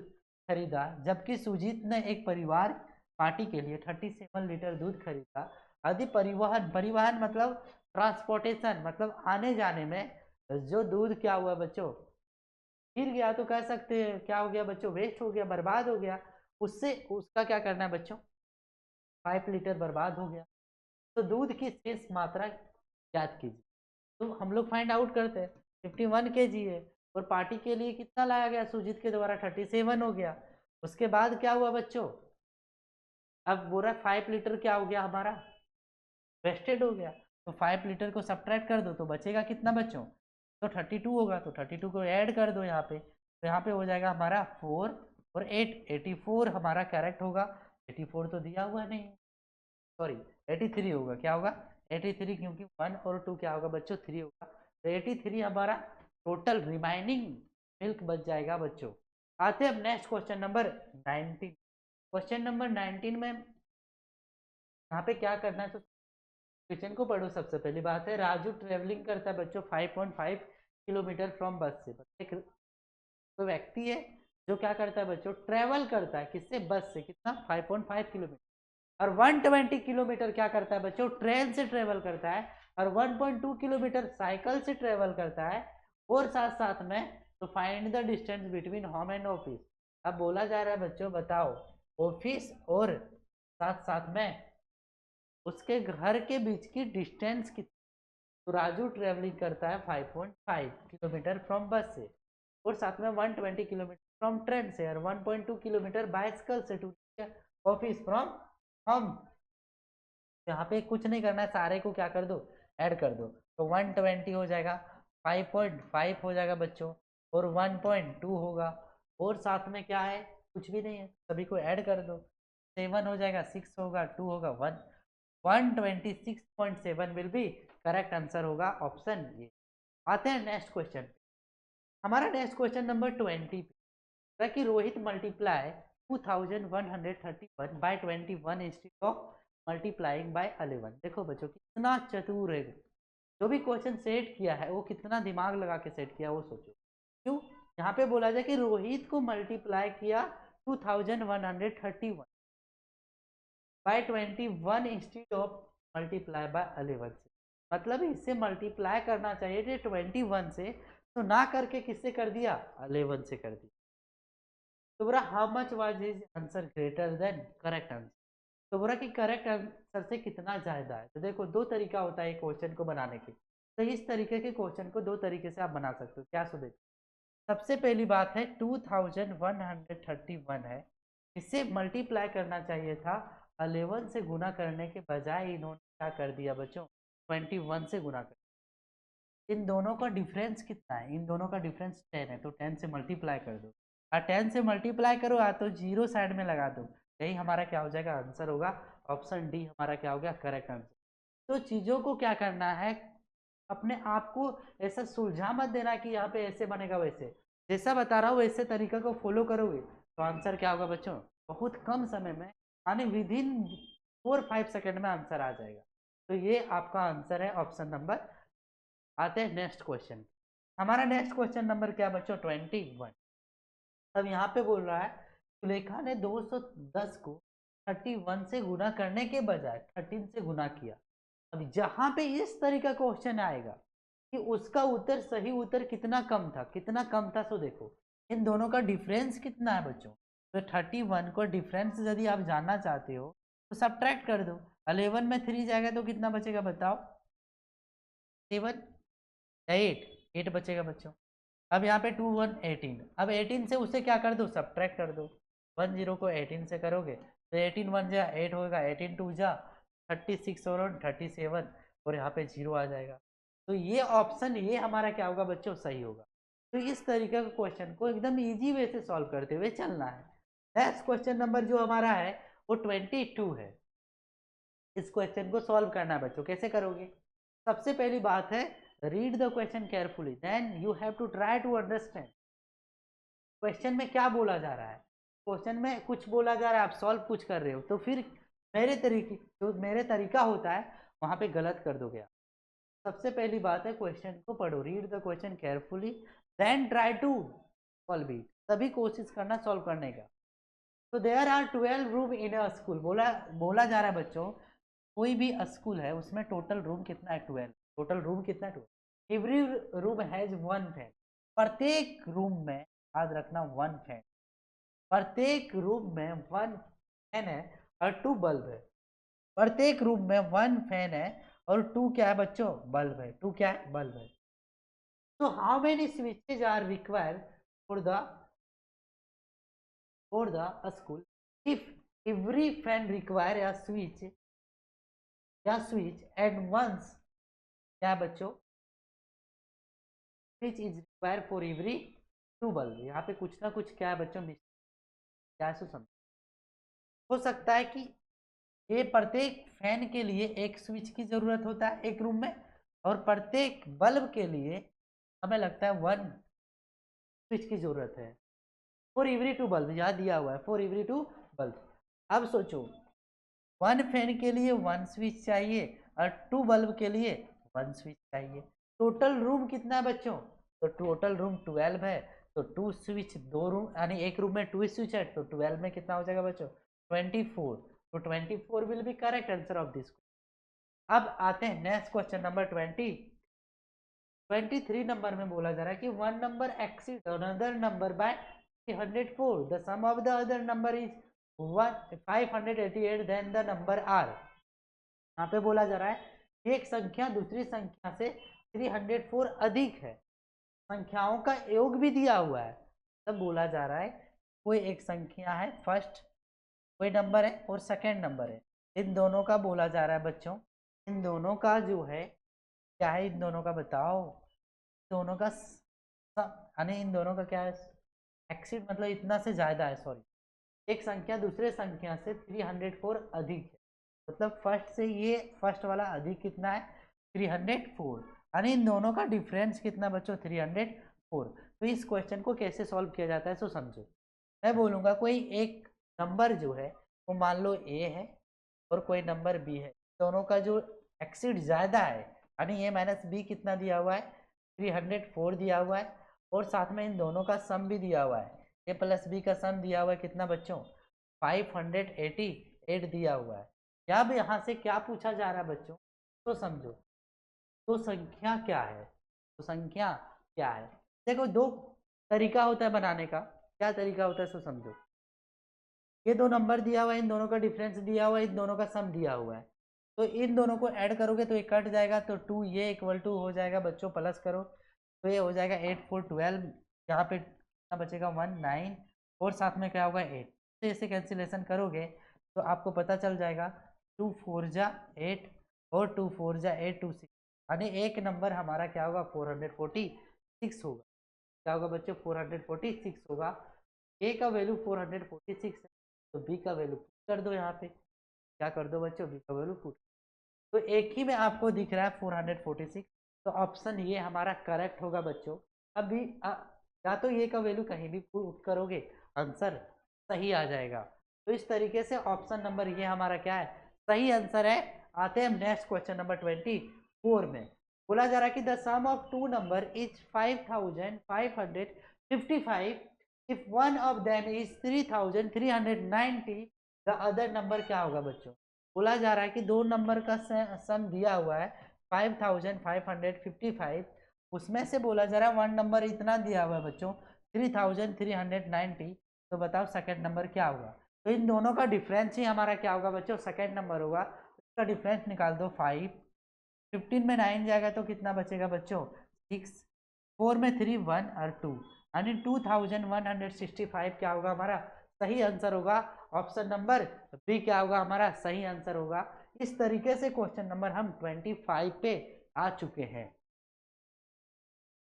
खरीदा, जबकि सुजीत ने एक परिवार पार्टी के लिए 37 लीटर दूध खरीदा। यदि परिवहन, परिवहन मतलब ट्रांसपोर्टेशन, मतलब आने जाने में जो दूध क्या हुआ बच्चों, गिर गया, तो कह सकते हैं क्या हो गया बच्चों? वेस्ट हो गया, बर्बाद हो गया। उससे उसका क्या करना है बच्चों? 5 लीटर बर्बाद हो गया। तो दूध की शेष मात्रा ज्ञात कीजिए। तो हम लोग फाइंड आउट करते हैं, 51 kg है और पार्टी के लिए कितना लाया गया सुजीत के द्वारा? 37 हो गया। उसके बाद क्या हुआ बच्चों? अब बोरा 5 लीटर क्या हो गया हमारा? वेस्टेड हो गया। तो 5 लीटर को सब्ट्रैक्ट कर दो तो बचेगा कितना बच्चों? तो 32 होगा, तो 32 को ऐड कर दो यहाँ पे, तो यहाँ पे हो जाएगा हमारा 4 और 8, 84 हमारा करेक्ट होगा। 84 तो दिया हुआ नहीं, सॉरी 83 होगा, क्या होगा? 83, क्योंकि 1 और 2 क्या होगा बच्चों? 3 होगा, तो 83 हमारा टोटल रिमाइनिंग मिल्क बच जाएगा बच्चों। आते हैं अब next question number 19। Question number 19 में यहाँ पे क्या करना है, तो क्वेश्चन को पढ़ो। सबसे पहली बात है, राजू ट्रेवलिंग करता है बच्चों 5.5 किलोमीटर फ्रॉम बस से। एक तो व्यक्ति है जो क्या करता है बच्चों? ट्रेवल करता है, किससे? बस से। कितना? 5.5 किलोमीटर। और 120 किलोमीटर क्या करता है बच्चों? ट्रेन से ट्रेवल करता है। और 1.2 किलोमीटर साइकिल से ट्रेवल करता है। और साथ साथ में तो find the distance between home and office. अब बोला जा रहा है बच्चों, बताओ ऑफिस और साथ साथ में उसके घर के बीच की डिस्टेंस कितनी? तो राजू ट्रेवलिंग करता है 5.5 किलोमीटर फ्रॉम बस से, और साथ में 120 किलोमीटर फ्रॉम ट्रेन से, और 1.2 किलोमीटर बाइसिकल से टू ऑफिस फ्रॉम होम। यहाँ पे कुछ नहीं करना है, सारे को क्या कर दो? ऐड कर दो, तो 120 हो जाएगा, 5.5 हो जाएगा बच्चों, और 1.2 होगा, और साथ में क्या है? कुछ भी नहीं है, सभी को ऐड कर दो। 7 हो जाएगा, 6 होगा, 2 होगा, 1, 126.7 विल बी करेक्ट आंसर होगा ऑप्शन ए। आते हैं नेक्स्ट क्वेश्चन। हमारा नेक्स्ट क्वेश्चन नंबर 20 पे कि Rohit multiply 2131 by 21 instead of multiplying by 11। देखो बच्चों कितना चतुर है, जो भी क्वेश्चन सेट किया है वो कितना दिमाग लगा के सेट किया वो सोचो। क्यों? यहाँ पे बोला जाए कि रोहित को मल्टीप्लाई किया 2131 by 21 instead of multiply by 11 से, मतलब इससे मल्टीप्लाई करना चाहिए थे 21 से, तो ना करके किससे कर दिया, 11 से कर दिया। तो बोला how much was his answer greater than correct answer, तो बोला कि करेक्ट आंसर से कितना ज्यादा है। तो देखो दो तरीका होता है क्वेश्चन को बनाने के, तो इस तरीके के क्वेश्चन को दो तरीके से आप बना सकते हो। क्या सो देखो, सबसे पहली बात है 2131 है, इससे मल्टीप्लाई करना चाहिए था 11 से गुना करने के बजाय इन्होंने क्या कर दिया बच्चों, 21 से गुना कर। इन दोनों का डिफरेंस कितना है, इन दोनों का डिफरेंस 10 है, तो 10 से मल्टीप्लाई कर दो, और 10 से मल्टीप्लाई करो या तो जीरो साइड में लगा दो, यही हमारा क्या हो जाएगा आंसर होगा, ऑप्शन डी हमारा क्या हो गया करेक्ट आंसर। तो चीज़ों को क्या करना है, अपने आप को ऐसा सुलझा मत देना कि यहाँ पे ऐसे बनेगा वैसे, जैसा बता रहा हूँ वैसे तरीका को फॉलो करोगे तो आंसर क्या होगा बच्चों, बहुत कम समय में, यानी विद इन 4-5 सेकेंड में आंसर आ जाएगा। तो ये आपका आंसर है ऑप्शन नंबर। आते हैं नेक्स्ट क्वेश्चन। हमारा नेक्स्ट क्वेश्चन नंबर क्या बच्चों, 21। अब यहाँ पे बोल रहा है सुलेखा ने 210 को 31 से गुना करने के बजाय 13 से गुना किया। अब जहां पे इस तरीका क्वेश्चन आएगा कि उसका उत्तर सही उत्तर कितना कम था, कितना कम था, सो देखो इन दोनों का डिफरेंस कितना है बच्चों। तो 31 को डिफरेंस यदि आप जानना चाहते हो तो सब्ट्रैक्ट कर दो, 11 में 3 जाएगा तो कितना बचेगा बताओ, 7, 8 बचेगा बच्चों। अब यहाँ पे 2 1 18, अब 18 से उसे क्या कर दो, सब्ट्रैक्ट कर दो, 10 को 18 से करोगे तो 18 1 जा 8 होगा, 18 2 जा 36 और 37, और यहाँ पे 0 आ जाएगा। तो ये ऑप्शन ये हमारा क्या होगा बच्चों, सही होगा। तो इस तरीके का क्वेश्चन को एकदम इजी वे से सॉल्व करते हुए चलना है। नेक्स्ट क्वेश्चन नंबर जो हमारा है वो 22 है। इस क्वेश्चन को सॉल्व करना है बच्चों, कैसे करोगे, सबसे पहली बात है read the question carefully then you have to try to understand question में क्या बोला जा रहा है। क्वेश्चन में कुछ बोला जा रहा है, आप सॉल्व कुछ कर रहे हो, तो फिर मेरे तरीका होता है वहां पे गलत कर दोगे आप। सबसे पहली बात है क्वेश्चन को पढ़ो, read the question carefully then try to solve it, तभी कोशिश करना सॉल्व करने का। तो there are 12 room in a school, बोला जा रहा है बच्चों कोई भी स्कूल है उसमें टोटल रूम कितना है, 12, टोटल रूम कितना है 12, एवरी रूम हैज 1 फैन, प्रत्येक रूम में, याद रखना 1 फैन, प्रत्येक रूम में 1 फैन है और 2 बल्ब है, प्रत्येक रूम में 1 फैन है और 2 क्या है बच्चों, बल्ब है, 2 क्या है, बल्ब है। तो how many switches are required for the school if every fan require a switch या स्विच एंड वंस क्या है बच्चों, switch is require for every 2 bulb, यहाँ पे कुछ ना कुछ क्या है बच्चों, क्या सो समझ हो सकता है कि ये प्रत्येक फैन के लिए एक स्विच की जरूरत होता है एक रूम में, और प्रत्येक बल्ब के लिए हमें लगता है 1 स्विच की जरूरत है फॉर एवरी 2 बल्ब, यहाँ दिया हुआ है फॉर एवरी 2 बल्ब। अब सोचो 1 फैन के लिए 1 स्विच चाहिए और 2 बल्ब के लिए 1 स्विच चाहिए, टोटल रूम कितना है बच्चों, तो टोटल रूम 12 है, तो 2 स्विच 2 रूम यानी एक रूम में 2 स्विच है, तो 12 में कितना हो जाएगा बच्चों, 24, तो 24 will be correct answer of this. अब आते हैं नेक्स्ट क्वेश्चन नंबर 23 नंबर में बोला जा रहा है कि 1 number exceed another number by 304, the sum of the other number is 588, then the number are. यहाँ पे बोला जा रहा है एक संख्या दूसरी संख्या से 304 अधिक है, संख्याओं का योग भी दिया हुआ है, तब बोला जा रहा है कोई एक संख्या है फर्स्ट, कोई नंबर है और सेकंड नंबर है, इन दोनों का बोला जा रहा है बच्चों, इन दोनों का जो है क्या है, इन दोनों का बताओ, दोनों का यानी इन दोनों का क्या है, एक्सीड मतलब इतना से ज्यादा है, सॉरी एक संख्या दूसरे संख्या से 304 अधिक है, मतलब फर्स्ट से ये फर्स्ट वाला अधिक कितना है 304, यानी इन दोनों का डिफरेंस कितना बच्चों 304। तो इस क्वेश्चन को कैसे सॉल्व किया जाता है सो समझो। मैं बोलूँगा कोई एक नंबर जो है वो मान लो ए है और कोई नंबर बी है, दोनों का जो एक्सीड ज़्यादा है यानी ए माइनस बी कितना दिया हुआ है 304 दिया हुआ है, और साथ में इन दोनों का सम भी दिया हुआ है, ए प्लस बी का सम दिया हुआ है कितना बच्चों 588 दिया हुआ है। अब यहाँ से क्या पूछा जा रहा है बच्चों तो समझो, तो संख्या क्या है, तो संख्या क्या है। देखो दो तरीका होता है बनाने का, क्या तरीका होता है सो समझो। ये दो नंबर दिया हुआ है, इन दोनों का डिफरेंस दिया हुआ है, इन दोनों का सम दिया हुआ है, तो इन दोनों को ऐड करोगे तो ये कट जाएगा, तो 2 ये इक्वल टू हो जाएगा बच्चों, प्लस करो तो ये हो जाएगा 8 4 12, यहाँ पे कितना बचेगा 1 9, और साथ में क्या होगा 8, तो इसे कैंसिलेशन करोगे तो आपको पता चल जाएगा 2 4 जा 8 और 2 4 जा 8 2 6, यानी एक नंबर हमारा क्या होगा 446 होगा। क्या होगा बच्चों 446 होगा। ए का वैल्यू 446 है, तो बी का वैल्यू पुट कर दो, यहाँ पे क्या कर दो बच्चों बी का वैल्यू पुट, तो एक ही में आपको दिख रहा है 446, तो ऑप्शन ये हमारा करेक्ट होगा बच्चों। अभी या तो ये का वैल्यू कहीं भी पुट करोगे आंसर सही आ जाएगा, तो इस तरीके से ऑप्शन नंबर ये हमारा क्या है सही आंसर है। आते हैं नेक्स्ट क्वेश्चन नंबर 24 में। बोला जा रहा है कि the sum of two number is 5555 if one of them is 3390, the other number क्या होगा बच्चों। बोला जा रहा है कि दो नंबर का सम दिया हुआ है 5555, उसमें से बोला जा रहा है वन नंबर इतना दिया हुआ है बच्चों 3390, तो बताओ सेकंड नंबर क्या होगा। तो इन दोनों का डिफरेंस ही हमारा क्या होगा बच्चों सेकंड नंबर होगा, इसका डिफरेंस निकाल दो 5, 15 में 9 जाएगा तो कितना बचेगा बच्चों 6, 4 में 3 1 और 2, यानी 2165 क्या होगा हमारा सही आंसर होगा। ऑप्शन नंबर बी क्या होगा हमारा सही आंसर होगा। इस तरीके से क्वेश्चन नंबर हम 25 पे आ चुके हैं।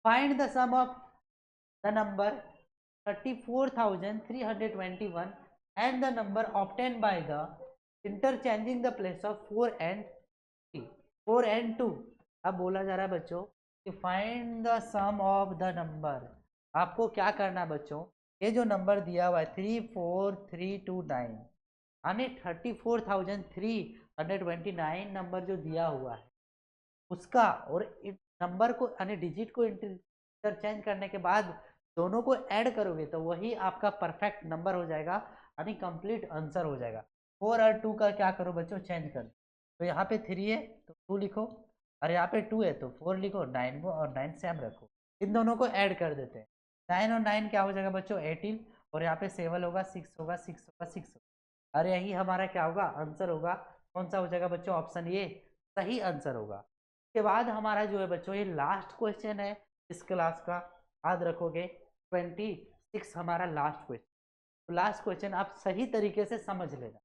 Find the sum of the number 34,321 and the number obtained by the interchanging the place of 4 and 3, 4 and 2। अब बोला जा रहा है बच्चों कि find the sum of the number, आपको क्या करना है बच्चों, ये जो नंबर दिया हुआ है 34329 यानी 34,329 नंबर जो दिया हुआ है उसका, और नंबर को यानी डिजिट को इंटरचेंज करने के बाद दोनों को ऐड करोगे तो वही आपका परफेक्ट नंबर हो जाएगा, यानी कंप्लीट आंसर हो जाएगा। 4 और 2 का क्या करो बच्चों चेंज कर, तो यहाँ पे 3 है तो 2 लिखो, और यहाँ पे 2 है तो 4 लिखो, 9 को और 9 सेम रखो, इन दोनों को ऐड कर देते हैं। 9 और 9 क्या हो जाएगा बच्चों 18, और यहाँ पे 7 होगा 6 होगा 6 होगा 6 होगा, और यही हमारा क्या होगा आंसर होगा। कौन सा हो जाएगा बच्चों ऑप्शन ये सही आंसर होगा। उसके बाद हमारा जो है बच्चों ये लास्ट क्वेश्चन है इस क्लास का, याद रखोगे 26 हमारा लास्ट क्वेश्चन। तो लास्ट क्वेश्चन आप सही तरीके से समझ लेना।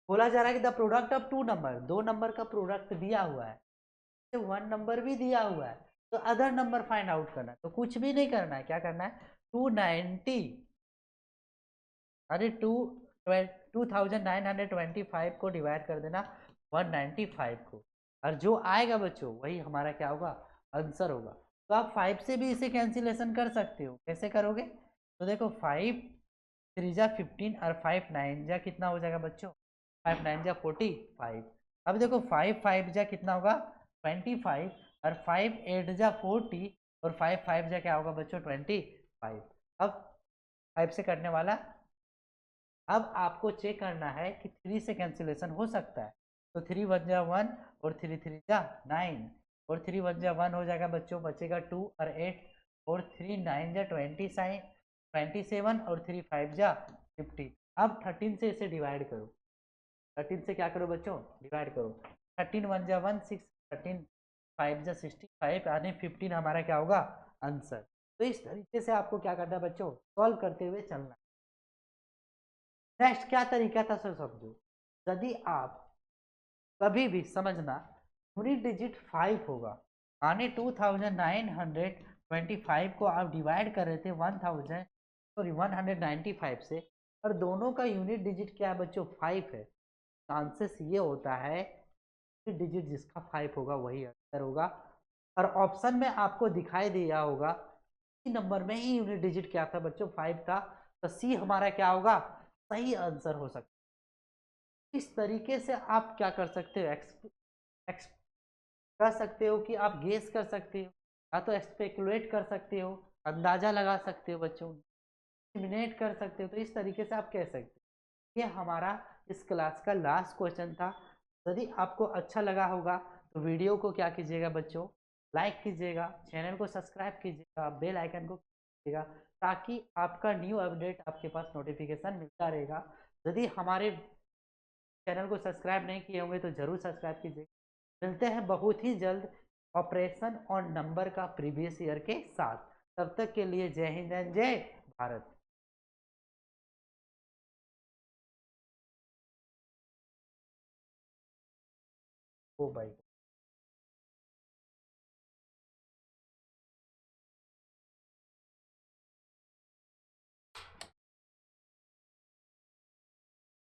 बोला जा रहा है कि the product of two number, दो नंबर का प्रोडक्ट दिया हुआ है, वन नंबर भी दिया हुआ है, तो अदर नंबर फाइंड आउट करना है, तो कुछ भी नहीं करना है, क्या करना है 290 अरे 2925 को डिवाइड कर देना 195 को, और जो आएगा बच्चों वही हमारा क्या होगा आंसर होगा। तो आप 5 से भी इसे कैंसिलेशन कर सकते हो, कैसे करोगे, तो देखो 5 3 जा 15 और 5 9 जा कितना हो जाएगा बच्चों 5 9 जा 45। अब देखो 5 5 जा कितना होगा 25, और 5 8 जा 40, और 5 5 जा क्या होगा बच्चों 25। अब 5 से करने वाला, अब आपको चेक करना है कि 3 से कैंसिलेशन हो सकता है, तो 3 1 जा 1 और 3 3 जा 9, और 3 1 जा 1 हो जाएगा बच्चों, बचेगा 2 और 8, और 3 9 जा 27 और 3 5 जा 50। अब 13 से इसे डिवाइड करो, 13 से क्या करो बच्चों डिवाइड करो, 13 1 जा 1 6, 13 5 जा 65, यानी 15 हमारा क्या होगा आंसर। तो इस तरीके से आपको क्या करना है बच्चों सॉल्व करते हुए चलना। नेक्स्ट क्या तरीका था सर समझो, यदि आप कभी भी समझना यूनिट डिजिट 5 होगा, यानी 2925 को आप डिवाइड कर रहे थे 1000 सॉरी 195 से, और दोनों का यूनिट डिजिट क्या है बच्चों 5 है। चांसेस ये होता है कि डिजिट जिसका 5 होगा वही आंसर होगा। और ऑप्शन में आपको दिखाई दिया होगा सी नंबर में ही यूनिट डिजिट क्या था बच्चों 5 था, तो सी हमारा क्या होगा सही आंसर हो सकता है। इस तरीके से आप क्या कर सकते हो एक्स कर सकते हो कि आप गेस कर सकते हो, या तो स्पेकुलेट कर सकते हो, अंदाजा लगा सकते हो बच्चों, डिस्क्रिमिनेट कर सकते हो। तो इस तरीके से आप कह सकते हो। ये हमारा इस क्लास का लास्ट क्वेश्चन था। यदि आपको अच्छा लगा होगा तो वीडियो को क्या कीजिएगा बच्चों, लाइक कीजिएगा, चैनल को सब्सक्राइब कीजिएगा, बेल आइकन को कीजिएगा, ताकि आपका न्यू अपडेट आपके पास नोटिफिकेशन मिलता रहेगा। यदि हमारे चैनल को सब्सक्राइब नहीं किए होंगे तो जरूर सब्सक्राइब कीजिए। मिलते हैं बहुत ही जल्द ऑपरेशन ऑन नंबर का प्रीवियस ईयर के साथ। तब तक के लिए जय हिंद एंड जय भारत। ओ भाई।